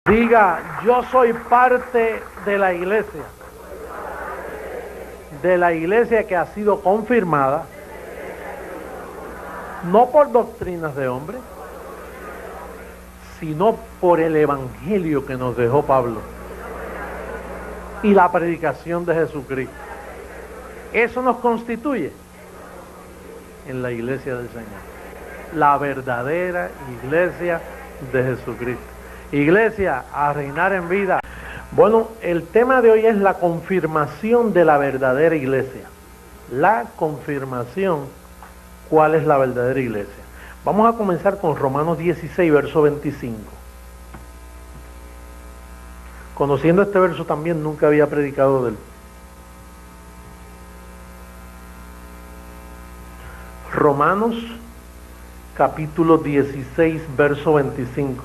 Diga, yo soy parte de la iglesia que ha sido confirmada, no por doctrinas de hombre, sino por el evangelio que nos dejó Pablo y la predicación de Jesucristo. Eso nos constituye en la iglesia del Señor, la verdadera iglesia de Jesucristo. Iglesia, a reinar en vida. Bueno, el tema de hoy es la confirmación de la verdadera iglesia. La confirmación, ¿cuál es la verdadera iglesia? Vamos a comenzar con Romanos 16, verso 25. Conociendo este verso también, nunca había predicado de él. Romanos, capítulo 16, verso 25.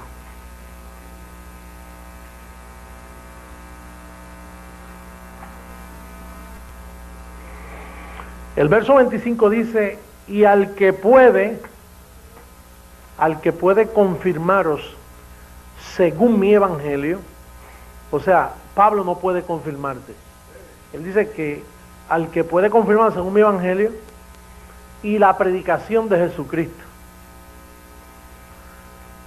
El verso 25 dice, y al que puede confirmaros según mi evangelio, o sea, Pablo no puede confirmarte. Él dice que al que puede confirmar según mi evangelio y la predicación de Jesucristo.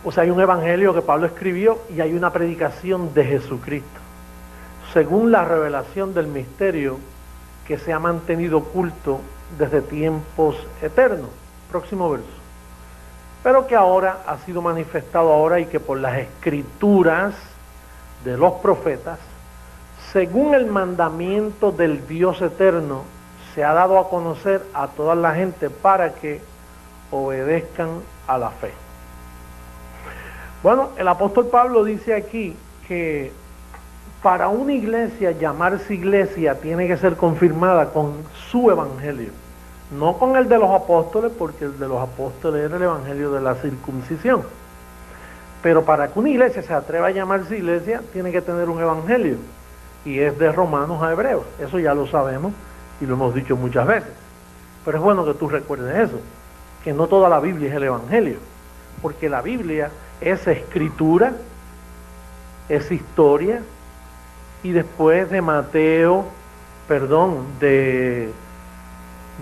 O sea, hay un evangelio que Pablo escribió y hay una predicación de Jesucristo, según la revelación del misterio que se ha mantenido oculto desde tiempos eternos. Próximo verso. Pero que ahora ha sido manifestado ahora y que por las escrituras de los profetas, según el mandamiento del Dios eterno, se ha dado a conocer a toda la gente para que obedezcan a la fe. Bueno, el apóstol Pablo dice aquí que para una iglesia llamarse iglesia tiene que ser confirmada con su evangelio, no con el de los apóstoles, porque el de los apóstoles era el evangelio de la circuncisión. Pero para que una iglesia se atreva a llamarse iglesia, tiene que tener un evangelio, y es de Romanos a Hebreos. Eso ya lo sabemos y lo hemos dicho muchas veces. Pero es bueno que tú recuerdes eso, que no toda la Biblia es el evangelio, porque la Biblia es escritura, es historia, y después de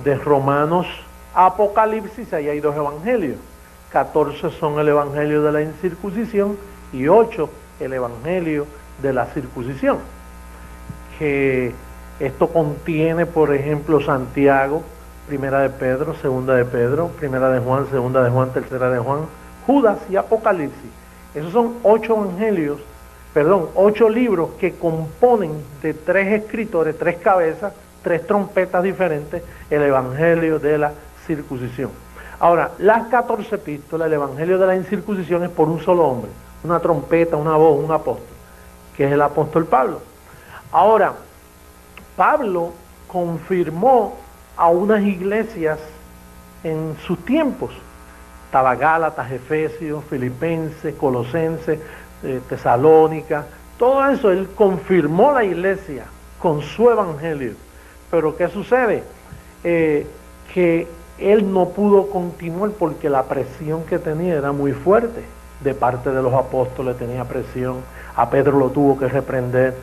de Romanos a Apocalipsis, ahí hay dos evangelios. 14 son el evangelio de la incircuncisión y 8 el evangelio de la circuncisión. Que esto contiene, por ejemplo, Santiago, primera de Pedro, segunda de Pedro, primera de Juan, segunda de Juan, tercera de Juan, Judas y Apocalipsis. Esos son 8 libros que componen de 3 escritores, 3 cabezas, 3 trompetas diferentes, el evangelio de la circuncisión. Ahora, las 14 epístolas, el evangelio de la incircuncisión es por un solo hombre, una trompeta, una voz, un apóstol, que es el apóstol Pablo. Ahora, Pablo confirmó a unas iglesias en sus tiempos. Estaba Gálatas, Efesios, Filipenses, Colosenses, Tesalónica, todo eso. Él confirmó la iglesia con su evangelio. Pero ¿qué sucede? Que él no pudo continuar porque la presión que tenía era muy fuerte. De parte de los apóstoles tenía presión, a Pedro lo tuvo que reprender.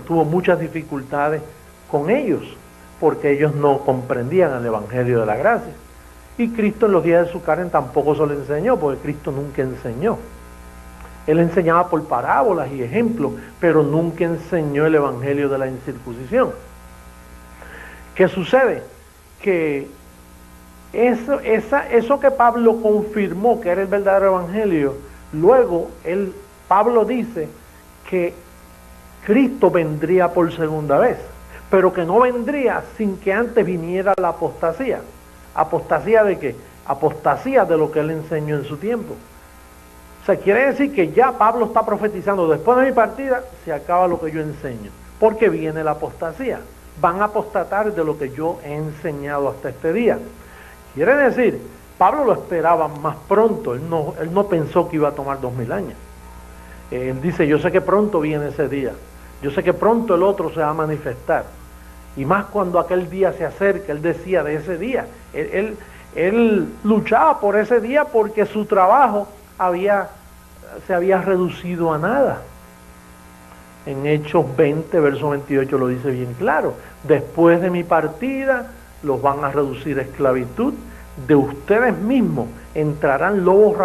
Tuvo muchas dificultades con ellos, porque ellos no comprendían el evangelio de la gracia. Y Cristo en los días de su carne tampoco se lo enseñó, porque Cristo nunca enseñó. Él enseñaba por parábolas y ejemplos, pero nunca enseñó el evangelio de la incircuncisión. ¿Qué sucede? Que eso que Pablo confirmó que era el verdadero evangelio, luego Pablo dice que Cristo vendría por segunda vez, pero que no vendría sin que antes viniera la apostasía. ¿Apostasía de qué? Apostasía de lo que él enseñó en su tiempo. O sea, quiere decir que ya Pablo está profetizando, después de mi partida se acaba lo que yo enseño, porque viene la apostasía. Van a apostatar de lo que yo he enseñado hasta este día. Quiere decir, Pablo lo esperaba más pronto, él no pensó que iba a tomar 2000 años. Él dice, yo sé que pronto viene ese día, yo sé que pronto el otro se va a manifestar. Y más cuando aquel día se acerca, él decía de ese día. Él luchaba por ese día porque su trabajo había se había reducido a nada. En Hechos 20, verso 28 lo dice bien claro. Después de mi partida, los van a reducir a esclavitud. De ustedes mismos entrarán lobos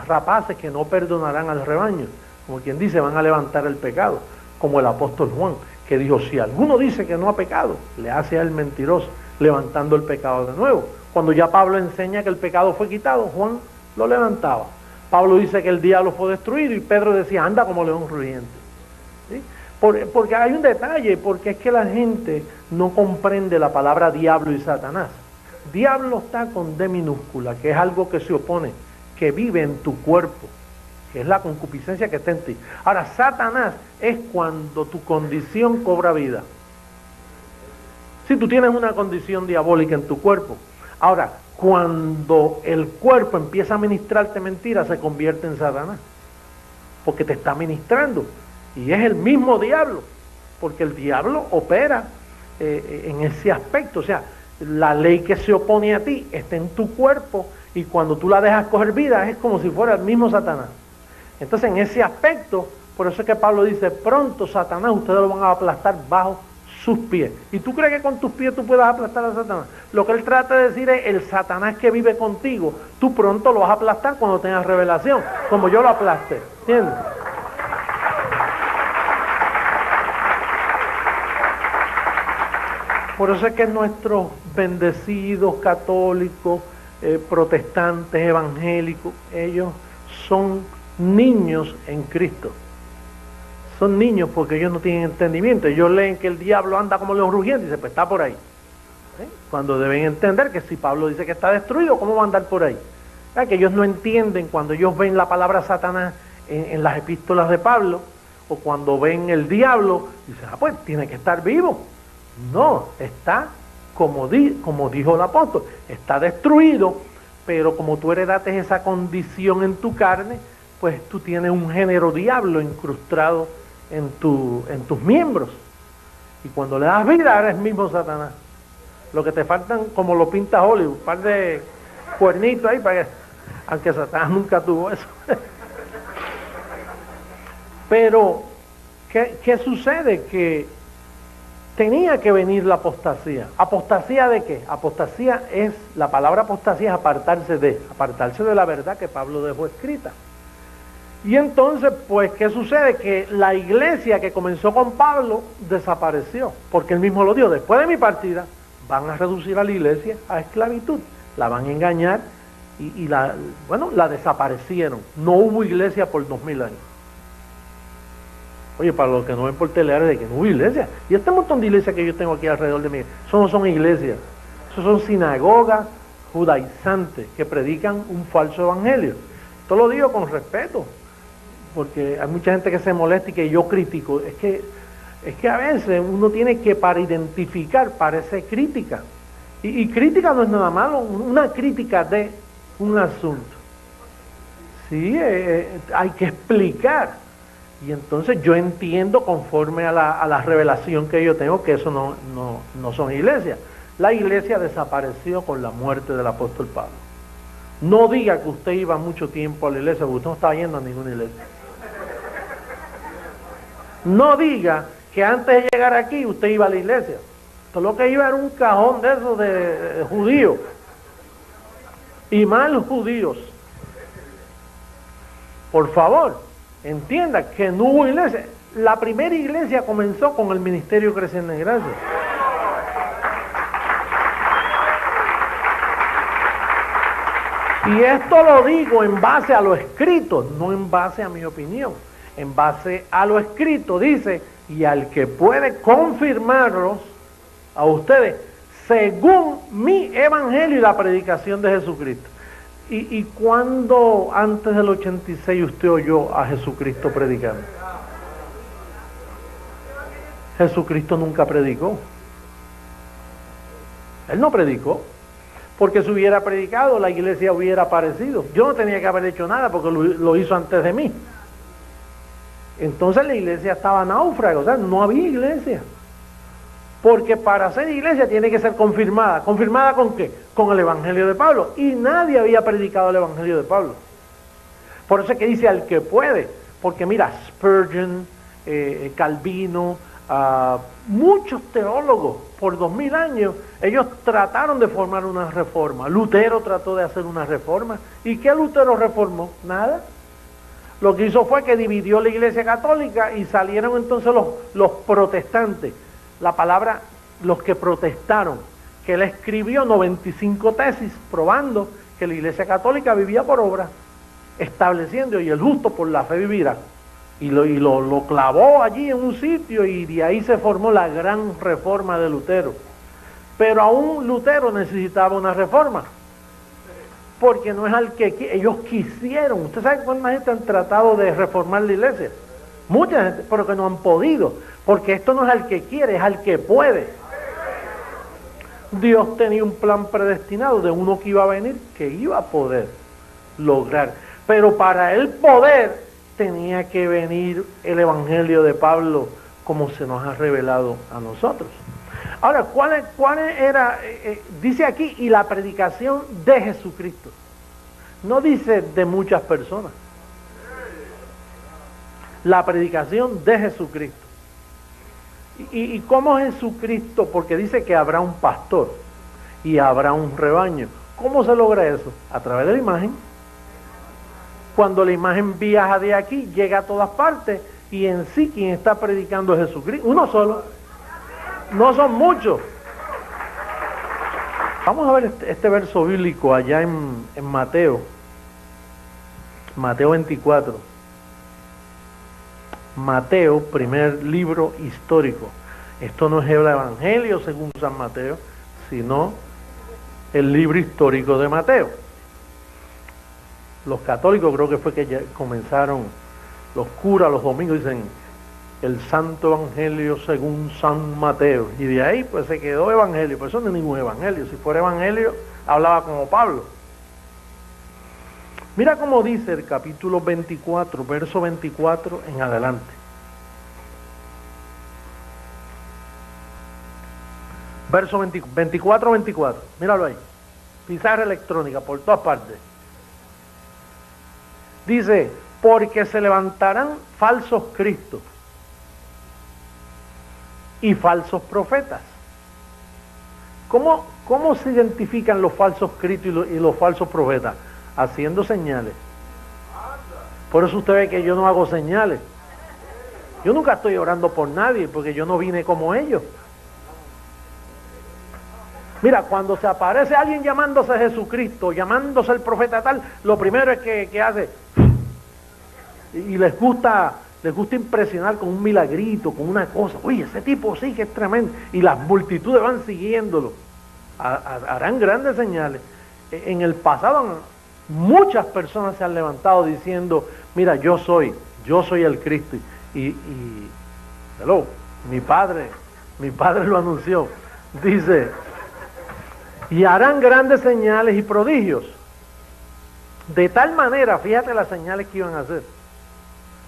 rapaces que no perdonarán al rebaño. Como quien dice, van a levantar el pecado. Como el apóstol Juan, que dijo, si alguno dice que no ha pecado, le hace a él mentiroso, levantando el pecado de nuevo. Cuando ya Pablo enseña que el pecado fue quitado, Juan lo levantaba. Pablo dice que el diablo fue destruido y Pedro decía, anda como león rugiente. ¿Sí? Porque hay un detalle, porque es que la gente no comprende la palabra diablo y Satanás. Diablo está con D minúscula, que es algo que se opone, que vive en tu cuerpo, que es la concupiscencia que está en ti. Ahora, Satanás es cuando tu condición cobra vida. Si tú tienes una condición diabólica en tu cuerpo, ahora, cuando el cuerpo empieza a ministrarte mentiras, se convierte en Satanás, porque te está ministrando, y es el mismo diablo, porque el diablo opera en ese aspecto. O sea, la ley que se opone a ti está en tu cuerpo, y cuando tú la dejas coger vida, es como si fuera el mismo Satanás. Entonces, en ese aspecto, por eso es que Pablo dice, pronto Satanás ustedes lo van a aplastar bajo sus pies. ¿Y tú crees que con tus pies tú puedas aplastar a Satanás? Lo que él trata de decir es, el Satanás que vive contigo, tú pronto lo vas a aplastar cuando tengas revelación, como yo lo aplasté. ¿Entiendes? Por eso es que nuestros bendecidos católicos, protestantes, evangélicos, ellos son niños en Cristo. Son niños porque ellos no tienen entendimiento. Ellos leen que el diablo anda como león rugiente y dicen, pues está por ahí. Cuando deben entender que si Pablo dice que está destruido, ¿cómo va a andar por ahí? Que ellos no entienden cuando ellos ven la palabra Satanás en las epístolas de Pablo, o cuando ven el diablo, dicen, pues tiene que estar vivo. No, está como dijo el apóstol, está destruido, pero como tú heredaste esa condición en tu carne, pues tú tienes un género diablo incrustado en tus miembros. Y cuando le das vida, eres mismo Satanás. Lo que te faltan, como lo pinta Hollywood, un par de cuernitos ahí, para que, aunque Satanás nunca tuvo eso. Pero, ¿qué sucede? Que tenía que venir la apostasía. ¿Apostasía de qué? Apostasía es, la palabra apostasía es apartarse de la verdad que Pablo dejó escrita. Y entonces, pues, ¿qué sucede? Que la iglesia que comenzó con Pablo desapareció, porque él mismo lo dijo, después de mi partida, van a reducir a la iglesia a esclavitud, la van a engañar y la desaparecieron. No hubo iglesia por 2000 años. Oye, para los que no ven por teleares, de que no hubo iglesia. Y este montón de iglesias que yo tengo aquí alrededor de mí, eso no son iglesias, eso son sinagogas judaizantes que predican un falso evangelio. Esto lo digo con respeto, porque hay mucha gente que se molesta y que yo critico. Es que a veces uno tiene que, para identificar, parece crítica. Y crítica no es nada malo, una crítica de un asunto. Sí, hay que explicar. Y entonces yo entiendo, conforme a la revelación que yo tengo, que eso no son iglesias. La iglesia desapareció con la muerte del apóstol Pablo. No diga que usted iba mucho tiempo a la iglesia, porque usted no estaba yendo a ninguna iglesia. No diga que antes de llegar aquí usted iba a la iglesia. Todo lo que iba era un cajón de esos de judíos. Y mal judíos. Por favor, entienda que no hubo iglesia. La primera iglesia comenzó con el ministerio Creciendo en Gracia. Y esto lo digo en base a lo escrito, no en base a mi opinión. En base a lo escrito dice, y al que puede confirmarlos a ustedes, según mi evangelio y la predicación de Jesucristo. ¿Y cuándo antes del 86 usted oyó a Jesucristo predicando? Jesucristo nunca predicó. Él no predicó. Porque si hubiera predicado, la iglesia hubiera aparecido. Yo no tenía que haber hecho nada porque lo hizo antes de mí. Entonces la iglesia estaba náufraga, o sea, no había iglesia. Porque para ser iglesia tiene que ser confirmada. ¿Confirmada con qué? Con el evangelio de Pablo. Y nadie había predicado el evangelio de Pablo. Por eso es que dice al que puede, porque mira, Spurgeon, Calvino, muchos teólogos por 2000 años, ellos trataron de formar una reforma. Lutero trató de hacer una reforma. ¿Y qué Lutero reformó? Nada. Lo que hizo fue que dividió la Iglesia Católica y salieron entonces los protestantes. La palabra, los que protestaron, que él escribió 95 tesis probando que la Iglesia Católica vivía por obra, estableciendo, y el justo por la fe vivirá. Y lo clavó allí en un sitio, y de ahí se formó la gran reforma de Lutero. Pero aún Lutero necesitaba una reforma, porque no es al que ellos quisieron. ¿Usted sabe cuánta gente han tratado de reformar la iglesia? Mucha gente, pero que no han podido, porque esto no es al que quiere, es al que puede. Dios tenía un plan predestinado de uno que iba a venir, que iba a poder lograr. Pero para él poder, tenía que venir el Evangelio de Pablo, como se nos ha revelado a nosotros. Ahora, ¿cuál era? Dice aquí, y la predicación de Jesucristo. No dice de muchas personas. La predicación de Jesucristo. ¿Y cómo Jesucristo? Porque dice que habrá un pastor y habrá un rebaño. ¿Cómo se logra eso? A través de la imagen. Cuando la imagen viaja de aquí, llega a todas partes, y en sí quien está predicando es Jesucristo. Uno solo. No son muchos. Vamos a ver este verso bíblico allá en Mateo. Mateo 24. Mateo, primer libro histórico. Esto no es el Evangelio según San Mateo, sino el libro histórico de Mateo. Los católicos creo que fue que ya comenzaron, los curas los domingos dicen el Santo Evangelio según San Mateo, y de ahí pues se quedó Evangelio. Pues eso no es ningún Evangelio. Si fuera Evangelio, hablaba como Pablo. Mira cómo dice el capítulo 24, verso 24 en adelante. Verso 24, míralo ahí. Pizarra electrónica por todas partes. Dice, porque se levantarán falsos cristos y falsos profetas. ¿Cómo se identifican los falsos cristos y los falsos profetas? Haciendo señales. Por eso usted ve que yo no hago señales. Yo nunca estoy orando por nadie, porque yo no vine como ellos. Mira, cuando se aparece alguien llamándose Jesucristo, llamándose el profeta tal, lo primero es que hace, y les gusta impresionar con un milagrito, con una cosa. Oye, ese tipo sí que es tremendo. Y las multitudes van siguiéndolo. Harán grandes señales. En el pasado muchas personas se han levantado diciendo, mira, yo soy el Cristo. Hello, mi padre lo anunció. Dice, y harán grandes señales y prodigios. De tal manera, fíjate las señales que iban a hacer.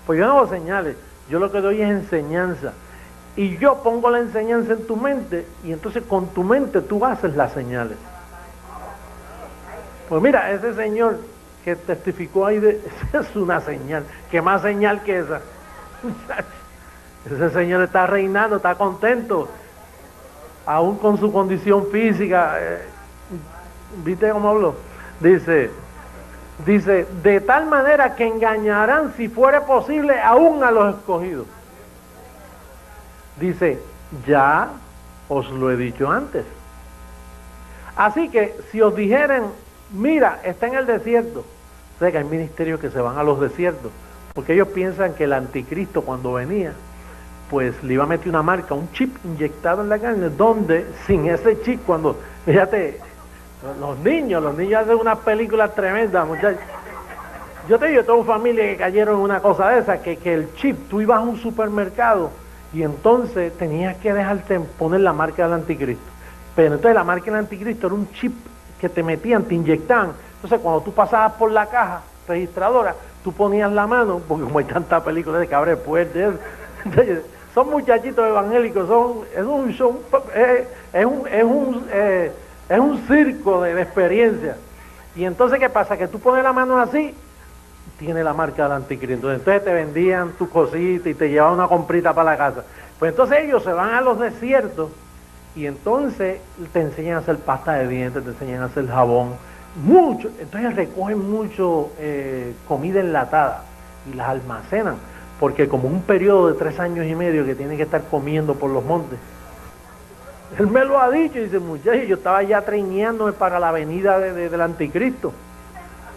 Pues yo no hago señales, yo lo que doy es enseñanza. Y yo pongo la enseñanza en tu mente, y entonces con tu mente tú haces las señales. Pues mira, ese señor que testificó ahí, esa es una señal. ¿Qué más señal que esa? Ese señor está reinando, está contento, aún con su condición física. ¿Viste cómo habló? Dice, de tal manera que engañarán, si fuere posible, aún a los escogidos. Dice, ya os lo he dicho antes. Así que si os dijeren, mira, está en el desierto. O sea que hay ministerios que se van a los desiertos, porque ellos piensan que el anticristo cuando venía, pues le iba a meter una marca, un chip inyectado en la carne, donde sin ese chip, cuando, fíjate, los niños hacen unas películas tremendas, muchachos. Yo tengo familia que cayeron en una cosa de esa, que el chip, tú ibas a un supermercado y entonces tenías que dejarte poner la marca del anticristo. Pero entonces la marca del anticristo era un chip que te metían, te inyectaban. Entonces cuando tú pasabas por la caja registradora, tú ponías la mano, porque como hay tantas películas de cabres fuertes, son muchachitos evangélicos, es un circo de experiencia. Y entonces, ¿qué pasa? Que tú pones la mano así tiene la marca del anticristo. Entonces te vendían tu cosita y te llevaban una comprita para la casa. Pues entonces ellos se van a los desiertos y entonces te enseñan a hacer pasta de dientes, te enseñan a hacer jabón, mucho. Entonces recogen mucho comida enlatada y las almacenan, porque como un periodo de 3 años y medio que tienen que estar comiendo por los montes. Él me lo ha dicho y dice, muchacho, yo estaba ya traineándome para la venida del anticristo,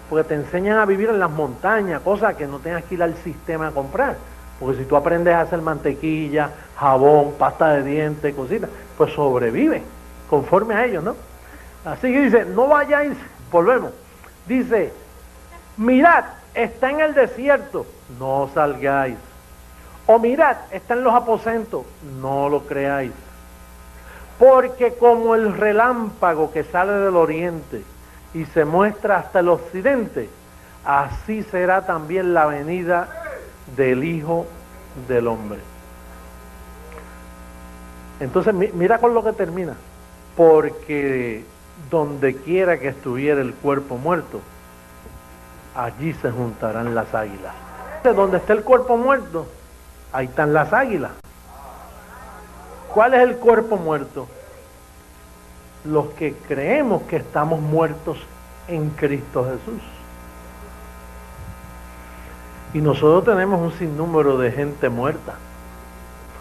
porque te enseñan a vivir en las montañas, cosas que no tengas que ir al sistema a comprar, porque si tú aprendes a hacer mantequilla, jabón, pasta de dientes, cositas, pues sobrevive conforme a ellos, ¿no? Así que dice, no vayáis, volvemos, dice, mirad, está en el desierto, no salgáis, o mirad, está en los aposentos, no lo creáis. Porque como el relámpago que sale del oriente y se muestra hasta el occidente, así será también la venida del Hijo del Hombre. Entonces mira con lo que termina. Porque donde quiera que estuviera el cuerpo muerto, allí se juntarán las águilas. Donde esté el cuerpo muerto, ahí están las águilas. ¿Cuál es el cuerpo muerto? Los que creemos que estamos muertos en Cristo Jesús. Y nosotros tenemos un sinnúmero de gente muerta.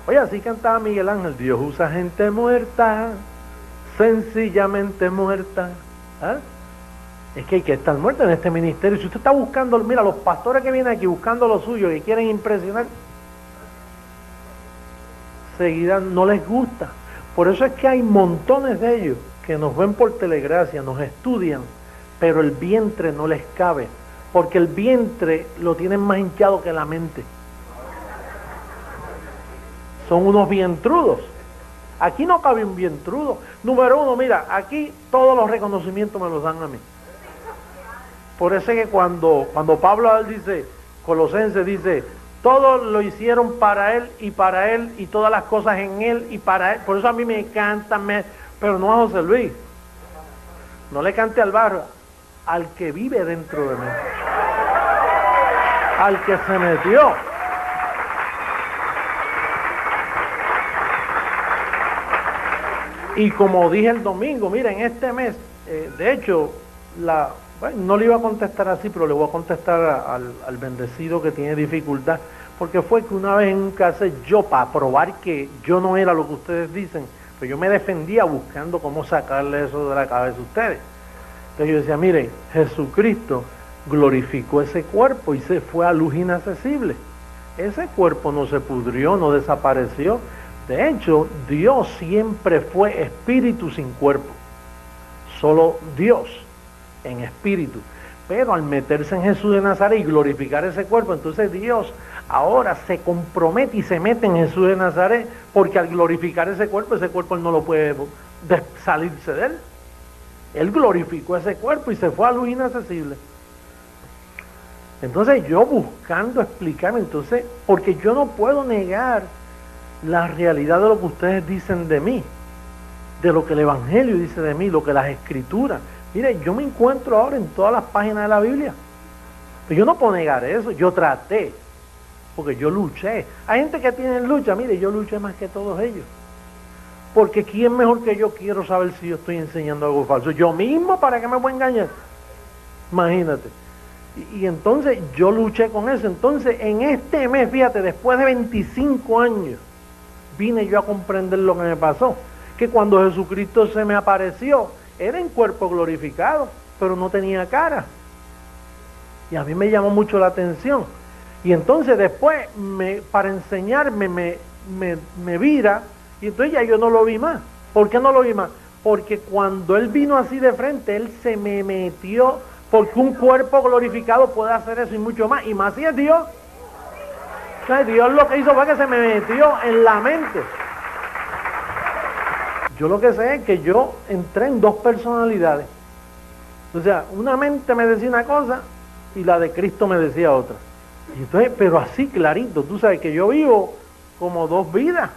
Oye, así cantaba Miguel Ángel, Dios usa gente muerta, sencillamente muerta. ¿Ah? Es que hay que estar muerto en este ministerio. Si usted está buscando, mira, los pastores que vienen aquí buscando lo suyo y quieren impresionar, seguida no les gusta. Por eso es que hay montones de ellos que nos ven por telegracia, nos estudian, pero el vientre no les cabe, porque el vientre lo tienen más hinchado que la mente. Son unos vientrudos. Aquí no cabe un vientrudo. Número uno, mira, aquí todos los reconocimientos me los dan a mí. Por eso es que cuando Pablo dice, Colosenses dice, todo lo hicieron para él y todas las cosas en él y para él. Por eso a mí me encanta, pero no a José Luis. No le cante al barrio, al que vive dentro de mí. Al que se metió. Y como dije el domingo, miren, este mes, de hecho, no le iba a contestar así, pero le voy a contestar al bendecido que tiene dificultad, porque fue que una vez en un caso yo, para probar que yo no era lo que ustedes dicen, pues yo me defendía buscando cómo sacarle eso de la cabeza a ustedes. Entonces yo decía, miren, Jesucristo glorificó ese cuerpo y se fue a luz inaccesible. Ese cuerpo no se pudrió, no desapareció. De hecho, Dios siempre fue espíritu sin cuerpo. Solo Dios en espíritu. Pero al meterse en Jesús de Nazaret y glorificar ese cuerpo, entonces Dios ahora se compromete y se mete en Jesús de Nazaret, porque al glorificar ese cuerpo él no lo puede salirse de él. Él glorificó ese cuerpo y se fue a luz inaccesible. Entonces yo buscando explicarme, entonces, porque yo no puedo negar la realidad de lo que ustedes dicen de mí, de lo que el Evangelio dice de mí, lo que las Escrituras. Mire, yo me encuentro ahora en todas las páginas de la Biblia. Pero yo no puedo negar eso, yo traté, porque yo luché. Hay gente que tiene lucha, mire, yo luché más que todos ellos. Porque ¿quién mejor que yo quiero saber si yo estoy enseñando algo falso? Yo mismo, ¿para qué me voy a engañar? Imagínate. Y entonces yo luché con eso. Entonces en este mes, fíjate, después de 25 años, vine yo a comprender lo que me pasó. Que cuando Jesucristo se me apareció, era en cuerpo glorificado, pero no tenía cara. Y a mí me llamó mucho la atención. Y entonces después, para enseñarme, me vira, y entonces ya yo no lo vi más. ¿Por qué no lo vi más? Porque cuando Él vino así de frente, Él se me metió, porque un cuerpo glorificado puede hacer eso y mucho más. Y más si es Dios. O sea, Dios lo que hizo fue que se me metió en la mente. Yo lo que sé es que yo entré en dos personalidades. O sea, una mente me decía una cosa y la de Cristo me decía otra. Y entonces, pero así clarito, tú sabes que yo vivo como dos vidas.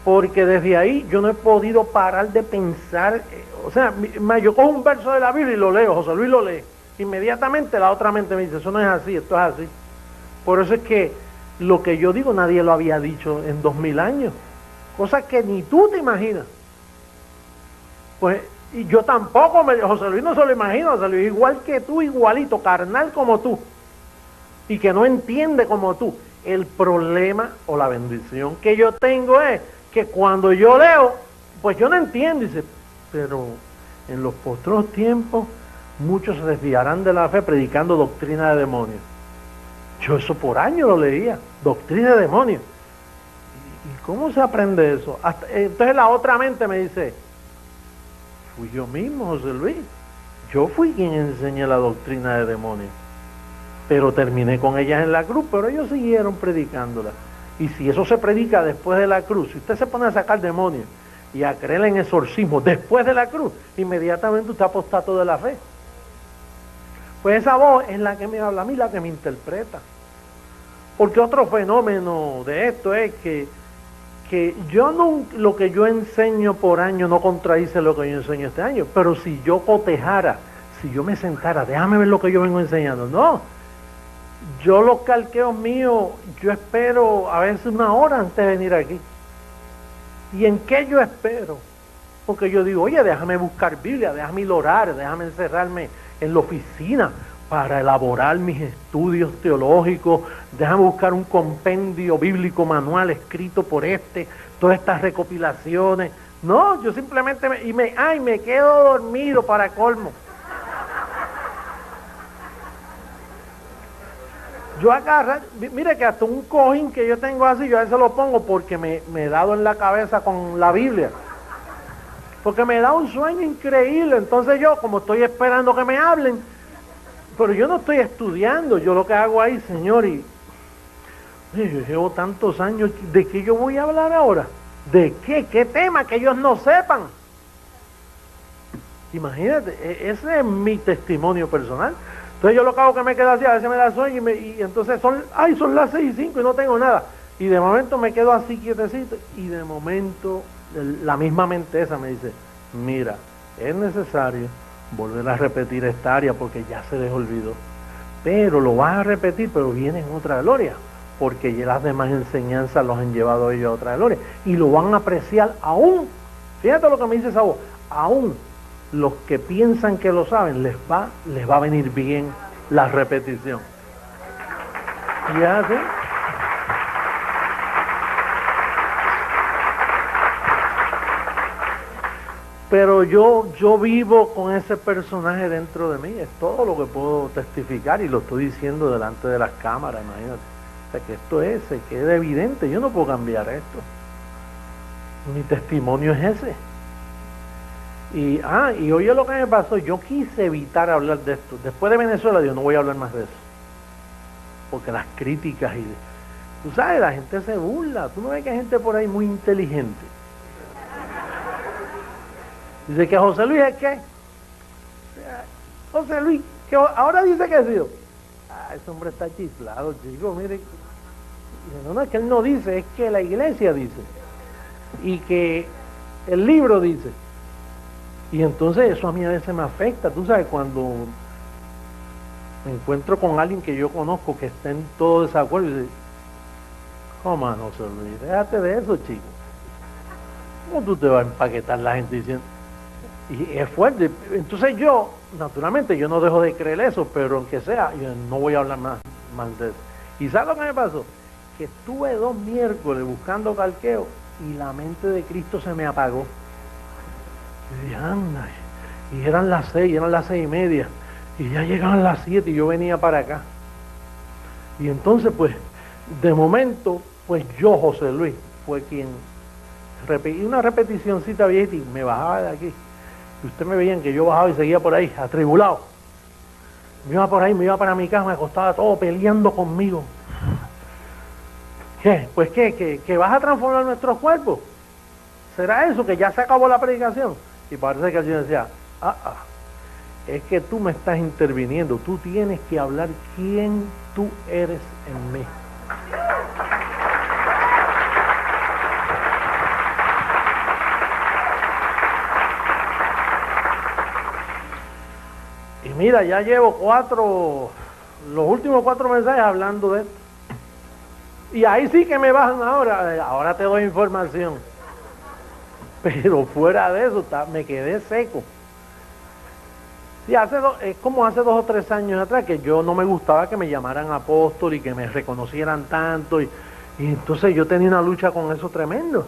Porque desde ahí yo no he podido parar de pensar. O sea, yo cojo un verso de la Biblia y lo leo, José Luis lo lee. inmediatamente la otra mente me dice, eso no es así, esto es así. Por eso es que lo que yo digo nadie lo había dicho en 2000 años, cosas que ni tú te imaginas. Pues, y yo tampoco, José Luis no se lo imagina, José Luis igual que tú, igualito, carnal como tú, y que no entiende como tú. El problema o la bendición que yo tengo es que cuando yo leo, pues yo no entiendo, dice, pero en los postreros tiempos muchos se desviarán de la fe predicando doctrina de demonios. Yo eso por años lo leía, doctrina de demonios. ¿Y cómo se aprende eso? Entonces la otra mente me dice, fui yo mismo, José Luis. Yo fui quien enseñé la doctrina de demonios. Pero terminé con ellas en la cruz, pero ellos siguieron predicándola. Y si eso se predica después de la cruz, si usted se pone a sacar demonios y a creer en exorcismo después de la cruz, inmediatamente usted apostató de la fe. Pues esa voz es la que me habla a mí, la que me interpreta. Porque otro fenómeno de esto es que yo no, lo que yo enseño por año no contradice lo que yo enseño este año, pero si yo cotejara, si yo me sentara, déjame ver lo que yo vengo enseñando, no. Yo los calqueos míos, yo espero a veces una hora antes de venir aquí. ¿Y en qué yo espero? Porque yo digo, oye, déjame buscar Biblia, déjame ir a orar, déjame encerrarme en la oficina para elaborar mis estudios teológicos, déjame buscar un compendio bíblico manual escrito por todas estas recopilaciones. No, yo simplemente me quedo dormido para colmo. Yo agarro, mire que hasta un cojín que yo tengo así, yo a veces lo pongo porque me he dado en la cabeza con la Biblia. Porque me da un sueño increíble, entonces yo, como estoy esperando que me hablen, pero yo no estoy estudiando, yo lo que hago ahí, Señor, y yo llevo tantos años, ¿de qué yo voy a hablar ahora? ¿De qué? ¿Qué tema? Que ellos no sepan. Imagínate, ese es mi testimonio personal. Entonces yo lo que hago que me quedo así, a veces me da sueño y entonces son las 6:05 y no tengo nada. Y de momento me quedo así quietecito y de momento la misma mente esa me dice, mira, es necesario volver a repetir esta área porque ya se les olvidó. Pero lo vas a repetir, pero viene en otra gloria, porque ya las demás enseñanzas los han llevado ellos a otra gloria. Y lo van a apreciar aún, fíjate lo que me dice esa voz, aún los que piensan que lo saben, les va a venir bien la repetición. ¿Y es así? Pero yo vivo con ese personaje dentro de mí, es todo lo que puedo testificar y lo estoy diciendo delante de las cámaras, imagínate. O sea, que esto se queda evidente, yo no puedo cambiar esto. Mi testimonio es ese. Y oye lo que me pasó, yo quise evitar hablar de esto. Después de Venezuela, yo no voy a hablar más de eso. Porque las críticas tú sabes, la gente se burla. Tú no ves que hay gente por ahí muy inteligente. Dice que José Luis es qué. José Luis, que ahora dice que ha sido. Ese hombre está chiflado, chico, mire. No, es que él no dice, es que la iglesia dice. Y que el libro dice. Y entonces eso a mí a veces me afecta. Tú sabes, cuando me encuentro con alguien que yo conozco que está en todo desacuerdo, y dice, ¿cómo no, José Luis? Déjate de eso, chico. ¿Cómo tú te vas a empaquetar la gente diciendo? Y es fuerte. Entonces yo, naturalmente, yo no dejo de creer eso, pero aunque sea, yo no voy a hablar más de eso. ¿Y sabes lo que me pasó? Que estuve 2 miércoles buscando calqueo y la mente de Cristo se me apagó. Y dije, anda, y eran las 6, eran las 6:30, y ya llegaban las 7 y yo venía para acá. Y entonces, pues, de momento, pues yo, José Luis, fue quien repetí una repeticióncita viejita y me bajaba de aquí. Y usted me veían que yo bajaba y seguía por ahí, atribulado. Me iba por ahí, me iba para mi casa, me acostaba todo peleando conmigo. ¿Qué? Pues ¿que vas a transformar nuestros cuerpos? ¿Será eso, que ya se acabó la predicación? Y parece que el Señor decía, es que tú me estás interviniendo, tú tienes que hablar quién tú eres en mí. Mira, ya llevo los últimos 4 mensajes hablando de esto. Y ahí sí que me bajan ahora te doy información. Pero fuera de eso, me quedé seco. Sí, es como hace 2 o 3 años atrás que yo no me gustaba que me llamaran apóstol y que me reconocieran tanto. Y entonces yo tenía una lucha con eso tremendo.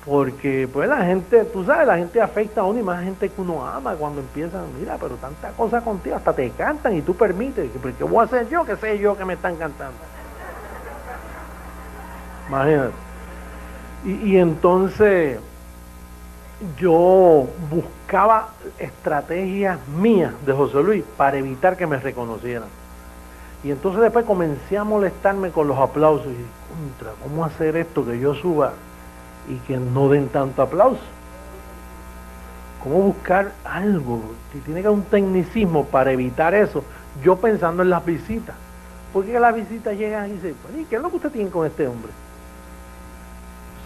Porque pues la gente, tú sabes, la gente afecta a uno y más gente que uno ama cuando empiezan, mira, pero tanta cosa contigo, hasta te cantan y tú permites. ¿Qué voy a hacer yo? ¿Qué sé yo que me están cantando? Imagínate. Y entonces yo buscaba estrategias mías de José Luis para evitar que me reconocieran. Y entonces después comencé a molestarme con los aplausos. Y ¿cómo hacer esto que yo suba y que no den tanto aplauso? ¿Cómo buscar algo? Si tiene que haber un tecnicismo para evitar eso. Yo pensando en las visitas. Porque las visitas llegan y dicen, ¿y qué es lo que usted tiene con este hombre?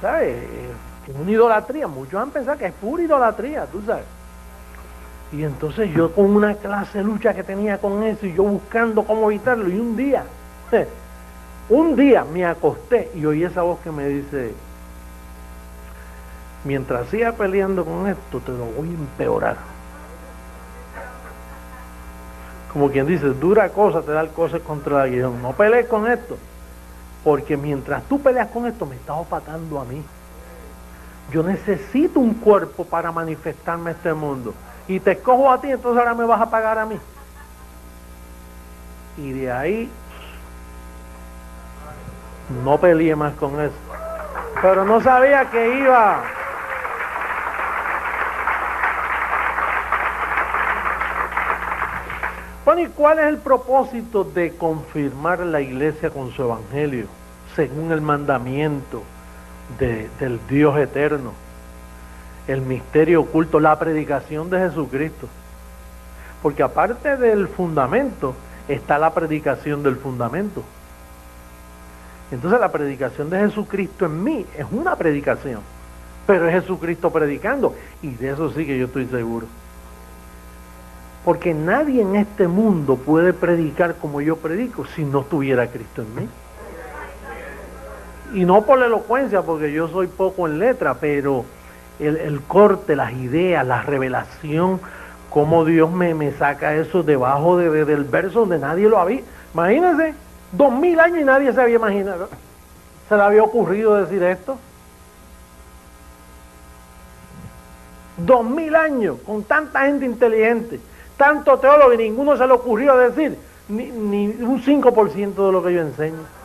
¿Sabes? Es una idolatría. Muchos han pensado que es pura idolatría, tú sabes. Y entonces yo con una clase de lucha que tenía con eso y yo buscando cómo evitarlo. Y un día me acosté y oí esa voz que me dice, mientras siga peleando con esto, te lo voy a empeorar. Como quien dice, dura cosa te da el coce contra el aguijón. No pelees con esto, porque mientras tú peleas con esto, me estás opacando a mí. Yo necesito un cuerpo para manifestarme a este mundo. Y te escojo a ti, entonces ahora me vas a pagar a mí. Y de ahí, no peleé más con eso. Pero no sabía que iba... Bueno, ¿y cuál es el propósito de confirmar la iglesia con su evangelio, según el mandamiento del Dios eterno? El misterio oculto, la predicación de Jesucristo. Porque aparte del fundamento, está la predicación del fundamento. Entonces la predicación de Jesucristo en mí es una predicación, pero es Jesucristo predicando, y de eso sí que yo estoy seguro. Porque nadie en este mundo puede predicar como yo predico si no tuviera Cristo en mí. Y no por la elocuencia, porque yo soy poco en letra, pero el corte, las ideas, la revelación, cómo Dios me saca eso debajo del verso donde nadie lo había. Imagínense, 2000 años y nadie se había imaginado, se le había ocurrido decir esto. 2000 años, con tanta gente inteligente, tanto teólogo, y ninguno se le ocurrió decir ni un 5% de lo que yo enseño.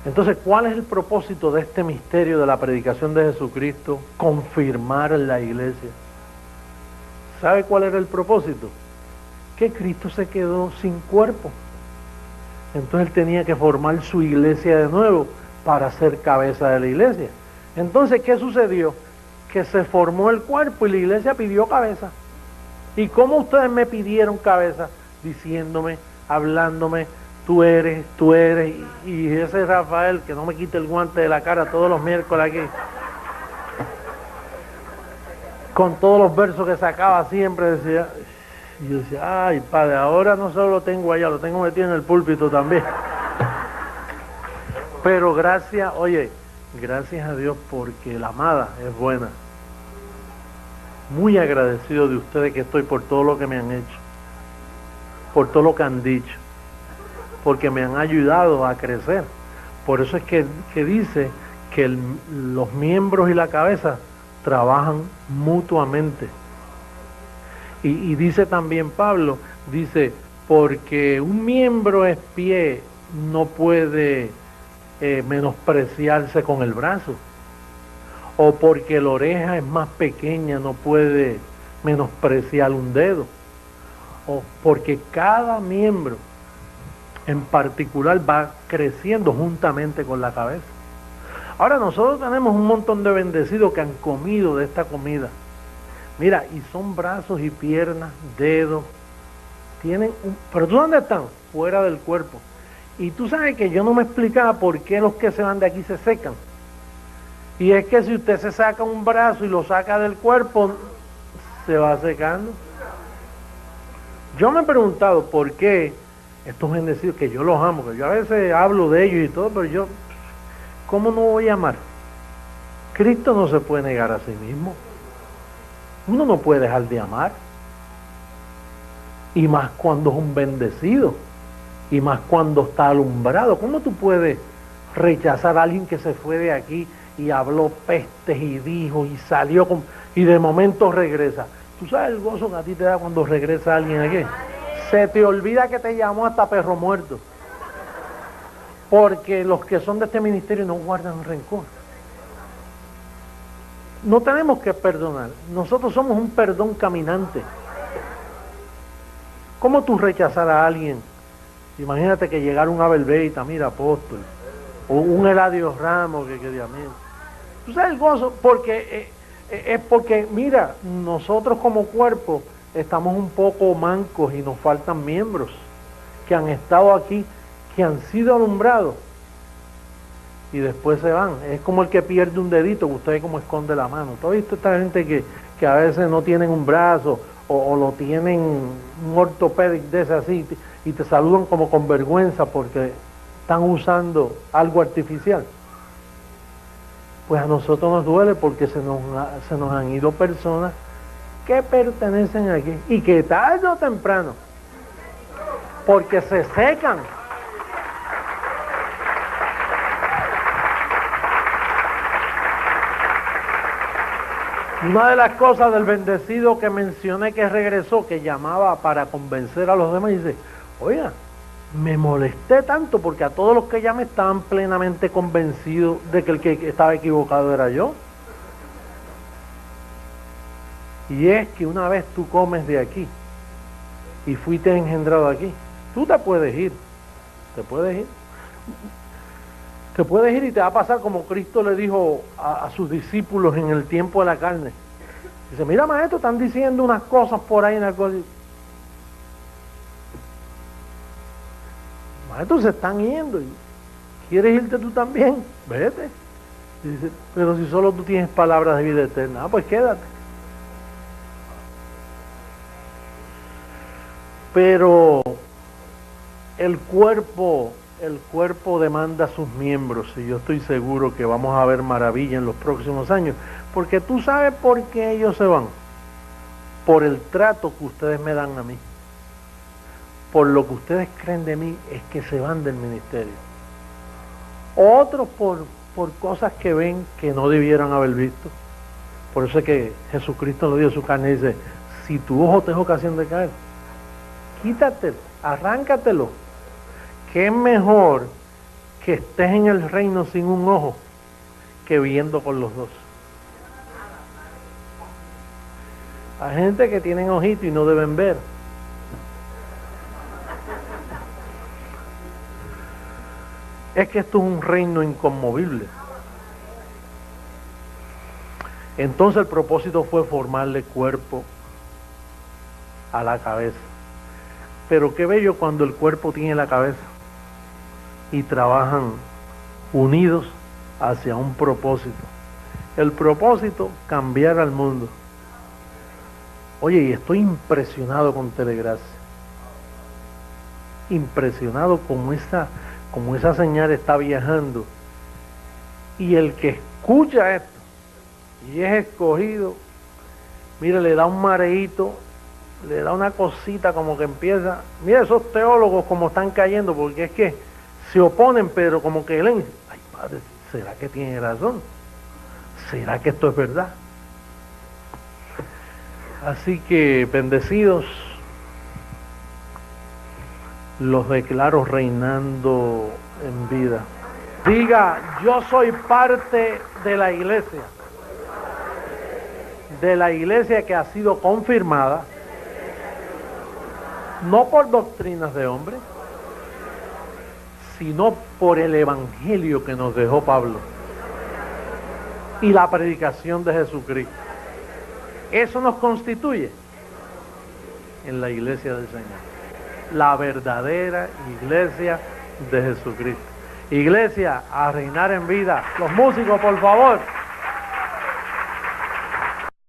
Entonces, ¿cuál es el propósito de este misterio de la predicación de Jesucristo? Confirmar la iglesia. ¿Sabe cuál era el propósito? Que Cristo se quedó sin cuerpo. Entonces él tenía que formar su iglesia de nuevo para ser cabeza de la iglesia. Entonces, ¿qué sucedió? Que se formó el cuerpo y la iglesia pidió cabeza. ¿Y cómo ustedes me pidieron cabeza? Diciéndome, hablándome, tú eres, y ese Rafael que no me quite el guante de la cara todos los miércoles aquí, con todos los versos que sacaba siempre, decía, y yo decía, ay padre, ahora no solo lo tengo allá, lo tengo metido en el púlpito también. Pero gracias a Dios, porque la amada es buena. Muy agradecido de ustedes que estoy por todo lo que me han hecho, por todo lo que han dicho, porque me han ayudado a crecer. Por eso es que dice que los miembros y la cabeza trabajan mutuamente. Y dice también Pablo, dice, porque un miembro es pie, no puede menospreciarse con el brazo. O porque la oreja es más pequeña, no puede menospreciar un dedo. O porque cada miembro en particular va creciendo juntamente con la cabeza. Ahora nosotros tenemos un montón de bendecidos que han comido de esta comida. Mira, y son brazos y piernas, dedos, pero ¿tú dónde están? Fuera del cuerpo. Y tú sabes que yo no me explicaba por qué los que se van de aquí se secan. Y es que si usted se saca un brazo y lo saca del cuerpo, se va secando. Yo me he preguntado por qué estos bendecidos, que yo los amo, que yo a veces hablo de ellos y todo, pero yo, ¿cómo no voy a amar? Cristo no se puede negar a sí mismo. Uno no puede dejar de amar. Y más cuando es un bendecido. Y más cuando está alumbrado. ¿Cómo tú puedes rechazar a alguien que se fue de aquí y habló pestes y dijo y salió y de momento regresa? ¿Tú sabes el gozo que a ti te da cuando regresa alguien aquí? Se te olvida que te llamó hasta perro muerto. Porque los que son de este ministerio no guardan rencor. No tenemos que perdonar. Nosotros somos un perdón caminante. ¿Cómo tú rechazar a alguien? Imagínate que llegara un Abel Beita, mira, apóstol, o un Eladio Ramos, que Dios mío. ¿Tú sabes el gozo? Porque es porque, mira, nosotros como cuerpo estamos un poco mancos y nos faltan miembros que han estado aquí, que han sido alumbrados y después se van. Es como el que pierde un dedito, que usted ve cómo esconde la mano. ¿Tú has visto esta gente que a veces no tienen un brazo o lo tienen un ortopédico de ese así y te saludan como con vergüenza porque están usando algo artificial? Pues a nosotros nos duele porque se nos han ido personas que pertenecen aquí y que tarde o temprano, porque se secan. Una de las cosas del bendecido que mencioné que regresó, que llamaba para convencer a los demás, dice, oiga, me molesté tanto porque a todos los que llamé estaban plenamente convencidos de que el que estaba equivocado era yo. Y es que una vez tú comes de aquí y fuiste engendrado aquí, tú te puedes ir, te puedes ir y te va a pasar como Cristo le dijo a sus discípulos en el tiempo de la carne. Dice, mira maestro, están diciendo unas cosas por ahí en el colegio. Maestro, se están yendo. ¿Quieres irte tú también? Vete. Dice, pero si solo tú tienes palabras de vida eterna, pues quédate. Pero el cuerpo demanda sus miembros y yo estoy seguro que vamos a ver maravilla en los próximos años, porque tú sabes por qué ellos se van, por el trato que ustedes me dan a mí, por lo que ustedes creen de mí es que se van del ministerio, otros por cosas que ven que no debieran haber visto. Por eso es que Jesucristo nos dio su carne y dice, si tu ojo te es ocasión de caer, quítatelo, arráncatelo. Que es mejor que estés en el reino sin un ojo que viendo con los dos. Hay gente que tienen ojito y no deben ver. Es que esto es un reino inconmovible. Entonces el propósito fue formarle cuerpo a la cabeza. Pero qué bello cuando el cuerpo tiene la cabeza y trabajan unidos hacia un propósito. El propósito, cambiar al mundo. Oye, y estoy impresionado con Telegracia. Impresionado como esa señal está viajando. Y el que escucha esto y es escogido, mire, le da un mareíto, le da una cosita como que empieza. Mira esos teólogos como están cayendo, porque es que se oponen, pero como que leen, ay padre, ¿será que tiene razón? ¿Será que esto es verdad? Así que, bendecidos, los declaro reinando en vida. Diga, yo soy parte de la iglesia que ha sido confirmada, no por doctrinas de hombre, sino por el evangelio que nos dejó Pablo y la predicación de Jesucristo. Eso nos constituye en la iglesia del Señor, la verdadera iglesia de Jesucristo. Iglesia, a reinar en vida. Los músicos, por favor.